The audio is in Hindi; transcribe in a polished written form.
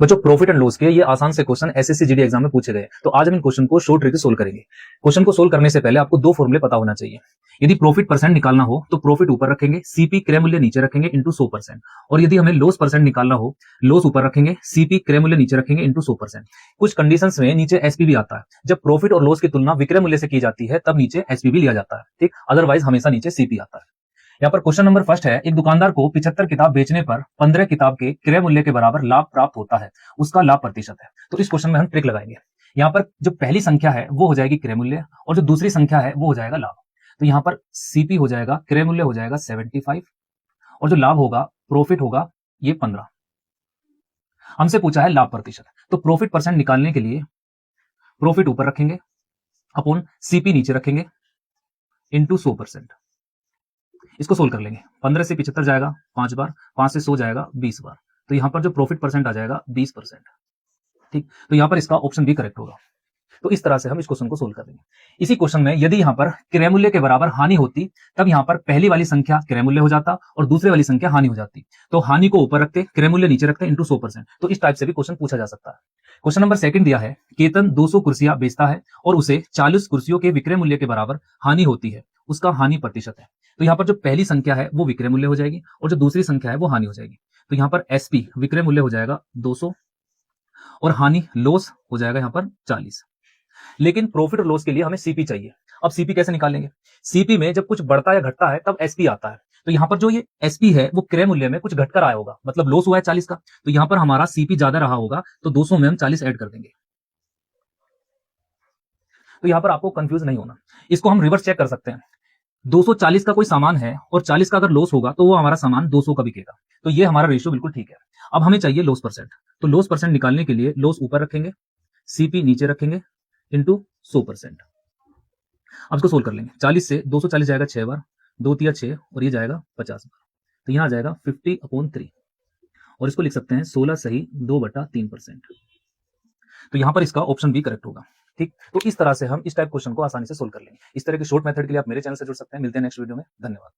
बच्चों प्रॉफिट एंड लॉस के ये आसान से क्वेश्चन एसएससी जीडी एग्जाम में पूछे गए, तो आज हम इन क्वेश्चन को शॉर्ट ट्रिक से सोल्व करेंगे। क्वेश्चन को सोल्व करने से पहले आपको दो फॉर्मूले पता होना चाहिए। यदि प्रॉफिट परसेंट निकालना हो तो प्रॉफिट ऊपर रखेंगे, सीपी क्रय मूल्य नीचे रखेंगे इंटू 100%। और यदि हमें लॉस परसेंट निकालना हो, लॉस ऊपर रखेंगे, सीपी क्रय मूल्य नीचे रखेंगे इंटू 100%। कुछ कंडीशंस में नीचे एसपी भी आता है। जब प्रॉफिट और लॉस की तुलना विक्रय मूल्य से की जाती है तब नीचे एसपी भी लिया जाता है, ठीक। अदरवाइज हमेशा नीचे सीपी आता है। यहाँ पर क्वेश्चन नंबर फर्स्ट है, एक दुकानदार को 75 किताब बेचने पर 15 किताब के क्रय मूल्य के बराबर लाभ प्राप्त होता है, उसका लाभ प्रतिशत है। तो इस क्वेश्चन में हम ट्रिक लगाएंगे। यहाँ पर जो पहली संख्या है वो हो जाएगी क्रय मूल्य और जो दूसरी संख्या है वो हो जाएगा लाभ। तो यहाँ पर सीपी हो जाएगा, क्रय मूल्य हो जाएगा 75 और जो लाभ होगा प्रॉफिट होगा ये 15। हमसे पूछा है लाभ प्रतिशत, तो प्रॉफिट परसेंट निकालने के लिए प्रॉफिट ऊपर रखेंगे अपॉन सीपी नीचे रखेंगे इंटू 100%। इसको सोल्व कर लेंगे। 15 से 75 जाएगा 5 बार, 5 से 100 जाएगा 20 बार, तो यहां पर जो प्रॉफिट परसेंट आ जाएगा 20%, ठीक। तो यहां पर इसका ऑप्शन बी करेक्ट होगा। तो इस तरह से हम इस क्वेश्चन को सोल्व कर देंगे। इसी क्वेश्चन में यदि यहां पर क्रय मूल्य के बराबर हानि होती तब यहां पर पहली वाली संख्या क्रय मूल्य हो जाता और दूसरी वाली संख्या हानि हो जाती। तो हानि को ऊपर रखते, क्रय मूल्य नीचे रखते इंटू 100%। तो इस टाइप से भी क्वेश्चन पूछा जा सकता है। क्वेश्चन नंबर सेकंड दिया है, केतन 200 कुर्सियां बेचता है और उसे 40 कुर्सियों के विक्रय मूल्य के बराबर हानि होती है, उसका हानि प्रतिशत है। तो यहाँ पर जो पहली संख्या है वो विक्रय मूल्य हो जाएगी और जो दूसरी संख्या है वो हानि हो जाएगी। तो यहाँ पर एसपी विक्रय मूल्य हो जाएगा 200 और हानि लॉस हो जाएगा यहाँ पर 40। लेकिन प्रॉफिट और लॉस के लिए हमें सीपी चाहिए। अब सीपी कैसे निकालेंगे? सीपी में जब कुछ बढ़ता या घटता है तब एसपी आता है। तो यहाँ पर जो ये एसपी है वो क्रय मूल्य में कुछ घटकर आया होगा, मतलब लॉस हुआ है 40 का, तो यहाँ पर हमारा सीपी ज्यादा रहा होगा, तो 200 में हम 40 ऐड कर देंगे। तो यहाँ पर आपको कंफ्यूज नहीं होना, इसको हम रिवर्स चेक कर सकते हैं। 240 का कोई सामान है और 40 का अगर लॉस होगा तो वो हमारा सामान 200 का बिकेगा। तो ये हमारा रेशियो बिल्कुल ठीक है। अब हमें चाहिए लॉस परसेंट, तो लॉस परसेंट निकालने के लिए लॉस ऊपर रखेंगे, सीपी नीचे रखेंगे इंटू 100%। अब इसको सोल्व कर लेंगे। 40 से 240 जाएगा 6 बार, 2 तिया 6 और ये जाएगा 50 बार, तो यहाँ आ जाएगा 50/3 और इसको लिख सकते हैं 16 सही 2/3%। तो यहाँ पर इसका ऑप्शन बी करेक्ट होगा, ठीक। तो इस तरह से हम इस टाइप क्वेश्चन को आसानी से सोल्व कर लेंगे। इस तरह के शॉर्ट मेथड के लिए आप मेरे चैनल से जुड़ सकते हैं। मिलते हैं नेक्स्ट वीडियो में। धन्यवाद।